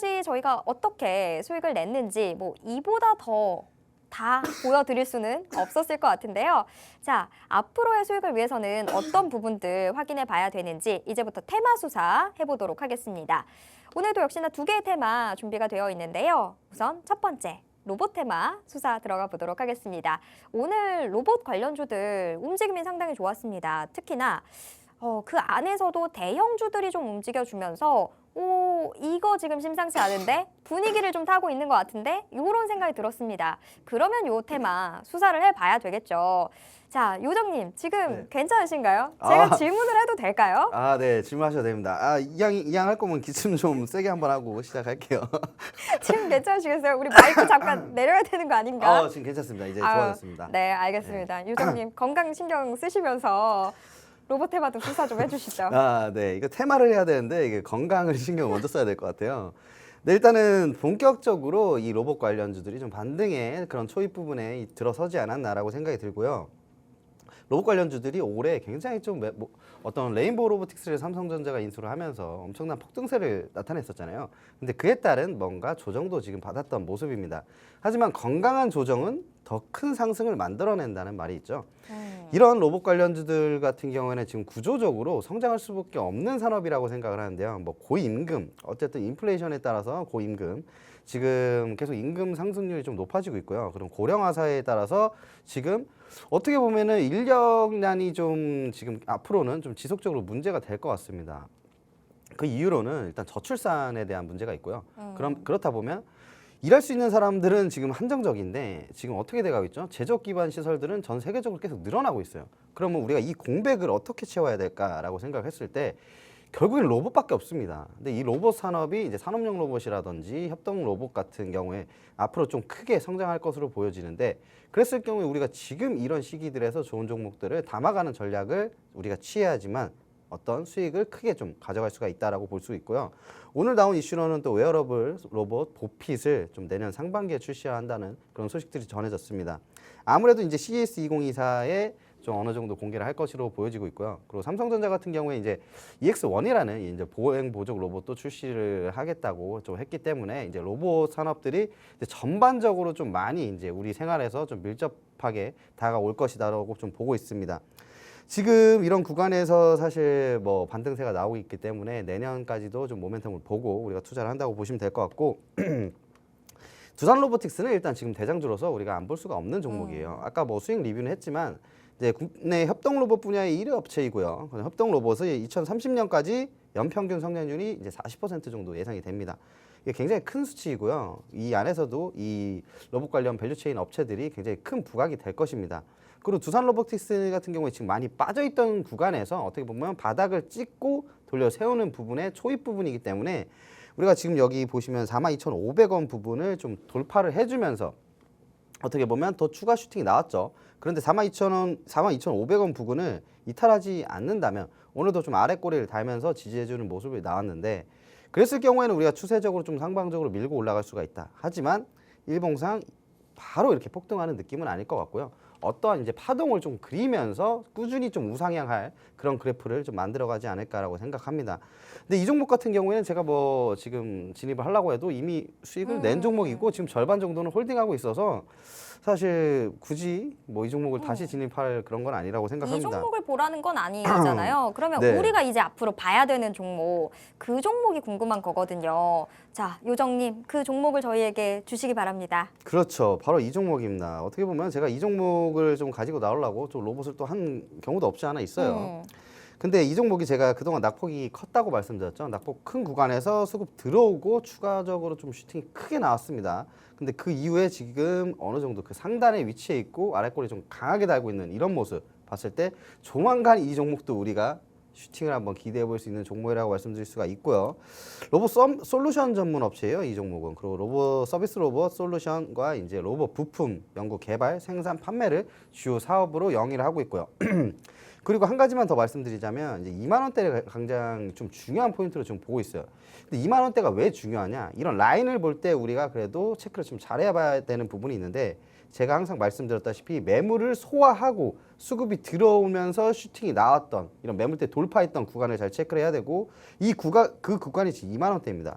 지금까지 저희가 어떻게 수익을 냈는지 뭐 이보다 더 다 보여드릴 수는 없었을 것 같은데요. 자, 앞으로의 수익을 위해서는 어떤 부분들 확인해 봐야 되는지 이제부터 테마 수사 해보도록 하겠습니다. 오늘도 역시나 두 개의 테마 준비가 되어 있는데요. 우선 첫 번째, 로봇 테마 수사 들어가 보도록 하겠습니다. 오늘 로봇 관련주들 움직임이 상당히 좋았습니다. 특히나 그 안에서도 대형주들이 좀 움직여주면서 이거 지금 심상치 않은데 분위기를 좀 타고 있는 것 같은데 이런 생각이 들었습니다. 그러면 요 테마 수사를 해봐야 되겠죠. 자, 요정님 지금 네. 괜찮으신가요? 제가 질문을 해도 될까요? 네, 질문하셔도 됩니다. 이양 할 거면 기침 좀 세게 한번 하고 시작할게요. 지금 괜찮으시겠어요? 우리 마이크 잠깐 내려야 되는 거 아닌가? 지금 괜찮습니다. 이제 좋아졌습니다. 네, 알겠습니다. 요정님 건강 신경 쓰시면서 로봇 테마도 수사 좀 해주시죠. 네, 이거 테마를 해야 되는데 이게 건강을 신경 먼저 써야 될 것 같아요. 네, 일단은 본격적으로 이 로봇 관련주들이 좀 반등의 그런 초입 부분에 들어서지 않았나라고 생각이 들고요. 로봇 관련주들이 올해 굉장히 좀 어떤 레인보우 로보틱스를 삼성전자가 인수를 하면서 엄청난 폭등세를 나타냈었잖아요. 근데 그에 따른 뭔가 조정도 지금 받았던 모습입니다. 하지만 건강한 조정은 더 큰 상승을 만들어낸다는 말이 있죠. 이런 로봇 관련주들 같은 경우에는 지금 구조적으로 성장할 수밖에 없는 산업이라고 생각을 하는데요. 뭐 고임금, 어쨌든 인플레이션에 따라서 고임금, 지금 계속 임금 상승률이 좀 높아지고 있고요. 그럼 고령화 사회에 따라서 지금 어떻게 보면은 인력난이 좀 지금 앞으로는 좀 지속적으로 문제가 될 것 같습니다. 그 이유로는 일단 저출산에 대한 문제가 있고요. 그렇다 보면 일할 수 있는 사람들은 지금 한정적인데 지금 어떻게 돼가고 있죠? 제조업 기반 시설들은 전 세계적으로 계속 늘어나고 있어요. 그러면 우리가 이 공백을 어떻게 채워야 될까라고 생각했을 때 결국엔 로봇밖에 없습니다. 근데 이 로봇 산업이 이제 산업용 로봇이라든지 협동 로봇 같은 경우에 앞으로 좀 크게 성장할 것으로 보여지는데, 그랬을 경우에 우리가 지금 이런 시기들에서 좋은 종목들을 담아가는 전략을 우리가 취해야지만 어떤 수익을 크게 좀 가져갈 수가 있다라고 볼 수 있고요. 오늘 나온 이슈로는 또 웨어러블 로봇 보핏을 좀 내년 상반기에 출시한다는 그런 소식들이 전해졌습니다. 아무래도 이제 CES 2024에 좀 어느 정도 공개를 할 것으로 보여지고 있고요. 그리고 삼성전자 같은 경우에 이제 EX1이라는 이제 보행 보조 로봇도 출시를 하겠다고 좀 했기 때문에 이제 로봇 산업들이 이제 전반적으로 좀 많이 이제 우리 생활에서 좀 밀접하게 다가올 것이다라고 좀 보고 있습니다. 지금 이런 구간에서 사실 뭐 반등세가 나오고 있기 때문에 내년까지도 좀 모멘텀을 보고 우리가 투자를 한다고 보시면 될 것 같고, 두산 로보틱스는 일단 지금 대장주로서 우리가 안 볼 수가 없는 종목이에요. 아까 뭐 수익 리뷰는 했지만 이제 국내 협동 로봇 분야의 1위 업체이고요. 협동 로봇이 2030년까지 연평균 성장률이 이제 40% 정도 예상이 됩니다. 이게 굉장히 큰 수치이고요. 이 안에서도 이 로봇 관련 밸류체인 업체들이 굉장히 큰 부각이 될 것입니다. 그리고 두산 로보틱스 같은 경우에 지금 많이 빠져있던 구간에서 어떻게 보면 바닥을 찍고 돌려 세우는 부분의 초입 부분이기 때문에 우리가 지금 여기 보시면 42,500원 부분을 좀 돌파를 해주면서 어떻게 보면 더 추가 슈팅이 나왔죠. 그런데 42,000원, 42,500원 부근을 이탈하지 않는다면 오늘도 좀 아래 꼬리를 달면서 지지해주는 모습이 나왔는데, 그랬을 경우에는 우리가 추세적으로 좀 상방적으로 밀고 올라갈 수가 있다. 하지만 일봉상 바로 이렇게 폭등하는 느낌은 아닐 것 같고요. 어떠한 이제 파동을 좀 그리면서 꾸준히 좀 우상향할 그런 그래프를 좀 만들어가지 않을까라고 생각합니다. 근데 이 종목 같은 경우에는 제가 뭐 지금 진입을 하려고 해도 이미 수익을 낸 종목이고 지금 절반 정도는 홀딩하고 있어서 사실 굳이 뭐 이 종목을 다시 진입할 그런 건 아니라고 생각합니다. 이 종목을 보라는 건 아니잖아요. 그러면 네. 우리가 이제 앞으로 봐야 되는 종목, 그 종목이 궁금한 거거든요. 자, 요정님, 그 종목을 저희에게 주시기 바랍니다. 그렇죠. 바로 이 종목입니다. 어떻게 보면 제가 이 종목을 좀 가지고 나오려고 좀 로봇을 또 한 경우도 없지 않아 있어요. 근데 이 종목이 제가 그동안 낙폭이 컸다고 말씀드렸죠. 낙폭 큰 구간에서 수급 들어오고 추가적으로 좀 슈팅이 크게 나왔습니다. 근데 그 이후에 지금 어느 정도 그 상단에 위치해 있고 아랫골이 좀 강하게 달고 있는 이런 모습 봤을 때 조만간 이 종목도 우리가 슈팅을 한번 기대해 볼 수 있는 종목이라고 말씀드릴 수가 있고요. 로봇 솔루션 전문 업체예요, 이 종목은. 그리고 로봇 서비스 로봇 솔루션과 이제 로봇 부품 연구 개발 생산 판매를 주요 사업으로 영위를 하고 있고요. 그리고 한 가지만 더 말씀드리자면 이제 2만 원대를 굉장히 좀 중요한 포인트로 좀 보고 있어요. 근데 2만 원대가 왜 중요하냐? 이런 라인을 볼 때 우리가 그래도 체크를 좀 잘해봐야 되는 부분이 있는데, 제가 항상 말씀드렸다시피 매물을 소화하고 수급이 들어오면서 슈팅이 나왔던 이런 매물대 돌파했던 구간을 잘 체크를 해야 되고, 이 구간 그 구간이 지금 2만 원대입니다.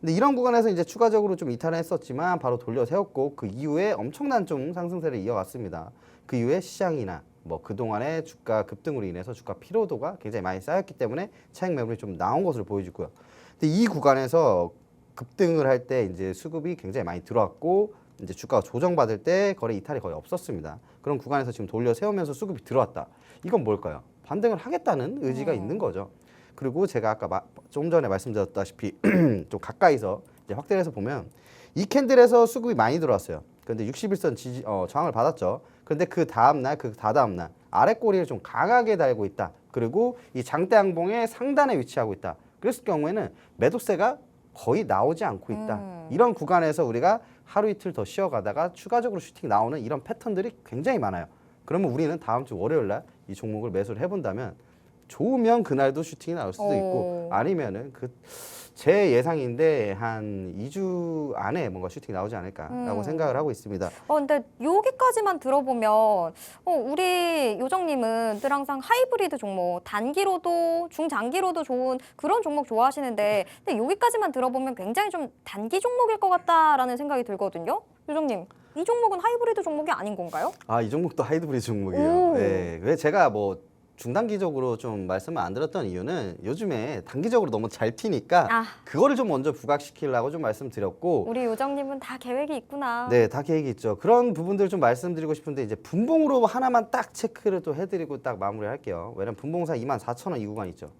근데 이런 구간에서 이제 추가적으로 좀 이탈을 했었지만 바로 돌려 세웠고 그 이후에 엄청난 좀 상승세를 이어갔습니다. 그 이후에 시장이나 뭐 그동안의 주가 급등으로 인해서 주가 피로도가 굉장히 많이 쌓였기 때문에 차익 매물이 좀 나온 것으로 보여지고요. 근데 이 구간에서 급등을 할 때 이제 수급이 굉장히 많이 들어왔고 이제 주가가 조정받을 때 거래 이탈이 거의 없었습니다. 그런 구간에서 지금 돌려 세우면서 수급이 들어왔다. 이건 뭘까요? 반등을 하겠다는 의지가 있는 거죠. 그리고 제가 아까 좀 전에 말씀드렸다시피 좀 가까이서 이제 확대해서 보면 이 캔들에서 수급이 많이 들어왔어요. 그런데 61선 저항을 받았죠. 그런데 그 다음 날, 그 다다음 날 아래 꼬리를 좀 강하게 달고 있다. 그리고 이 장대 양봉의 상단에 위치하고 있다. 그랬을 경우에는 매도세가 거의 나오지 않고 있다. 이런 구간에서 우리가 하루 이틀 더 쉬어가다가 추가적으로 슈팅 나오는 이런 패턴들이 굉장히 많아요. 그러면 우리는 다음 주 월요일 날 이 종목을 매수를 해본다면 좋으면 그날도 슈팅이 나올 수도 있고 아니면은 제 예상인데 한 2주 안에 뭔가 슈팅이 나오지 않을까라고 생각을 하고 있습니다. 근데 여기까지만 들어보면 우리 요정님은 늘 항상 하이브리드 종목, 단기로도 중장기로도 좋은 그런 종목 좋아하시는데 근데 여기까지만 들어보면 굉장히 좀 단기 종목일 것 같다라는 생각이 들거든요. 요정님, 이 종목은 하이브리드 종목이 아닌 건가요? 아, 이 종목도 하이브리드 종목이에요. 오. 네. 왜 제가 뭐 중단기적으로 좀 말씀을 안 드렸던 이유는 요즘에 단기적으로 너무 잘 튀니까 그거를 좀 먼저 부각시키려고 좀 말씀드렸고 우리 요정님은 다 계획이 있구나. 네, 다 계획이 있죠. 그런 부분들 좀 말씀드리고 싶은데 이제 분봉으로 하나만 딱 체크를 또 해드리고 딱 마무리할게요. 왜냐면 분봉상 24,000원 이 구간 있죠.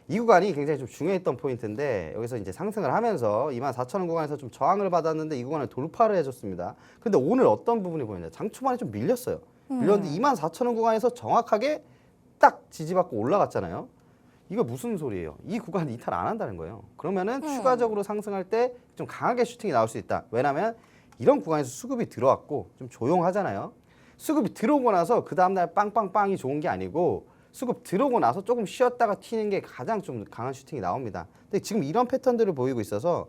이 구간이 굉장히 좀 중요했던 포인트인데 여기서 이제 상승을 하면서 24,000원 구간에서 좀 저항을 받았는데 이 구간을 돌파를 해줬습니다. 근데 오늘 어떤 부분이 보이냐? 장 초반에 좀 밀렸어요. 밀렸는데 24,000원 구간에서 정확하게 딱 지지받고 올라갔잖아요. 이거 무슨 소리예요? 이 구간 이탈 안 한다는 거예요. 그러면은 추가적으로 상승할 때 좀 강하게 슈팅이 나올 수 있다. 왜냐면 이런 구간에서 수급이 들어왔고 좀 조용하잖아요. 수급이 들어오고 나서 그 다음날 빵빵빵이 좋은 게 아니고 수급 들어오고 나서 조금 쉬었다가 튀는 게 가장 좀 강한 슈팅이 나옵니다. 근데 지금 이런 패턴들을 보이고 있어서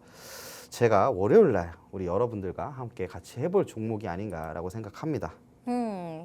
제가 월요일 날 우리 여러분들과 함께 같이 해볼 종목이 아닌가라고 생각합니다.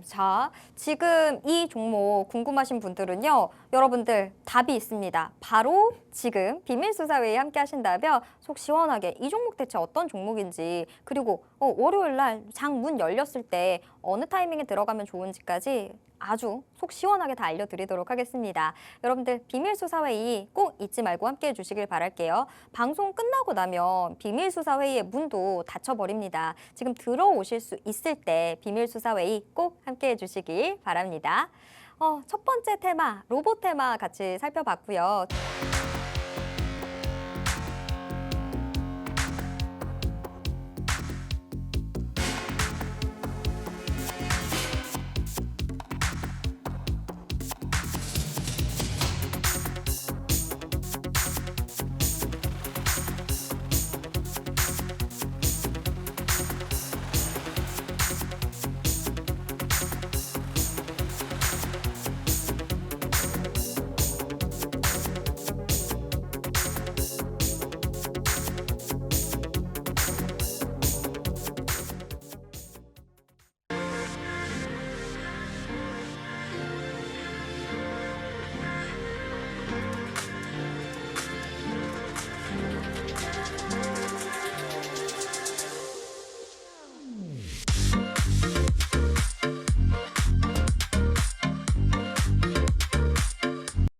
자, 지금 이 종목 궁금하신 분들은요, 여러분들 답이 있습니다. 바로 지금 비밀수사회에 함께 하신다면 속 시원하게 이 종목 대체 어떤 종목인지 그리고 월요일 날 장 문 열렸을 때 어느 타이밍에 들어가면 좋은지까지 아주 속 시원하게 다 알려드리도록 하겠습니다. 여러분들 비밀수사회의 꼭 잊지 말고 함께 해주시길 바랄게요. 방송 끝나고 나면 비밀수사회의의 문도 닫혀버립니다. 지금 들어오실 수 있을 때 비밀수사회의 꼭 함께 해주시길 바랍니다. 첫 번째 테마, 로봇 테마 같이 살펴봤고요.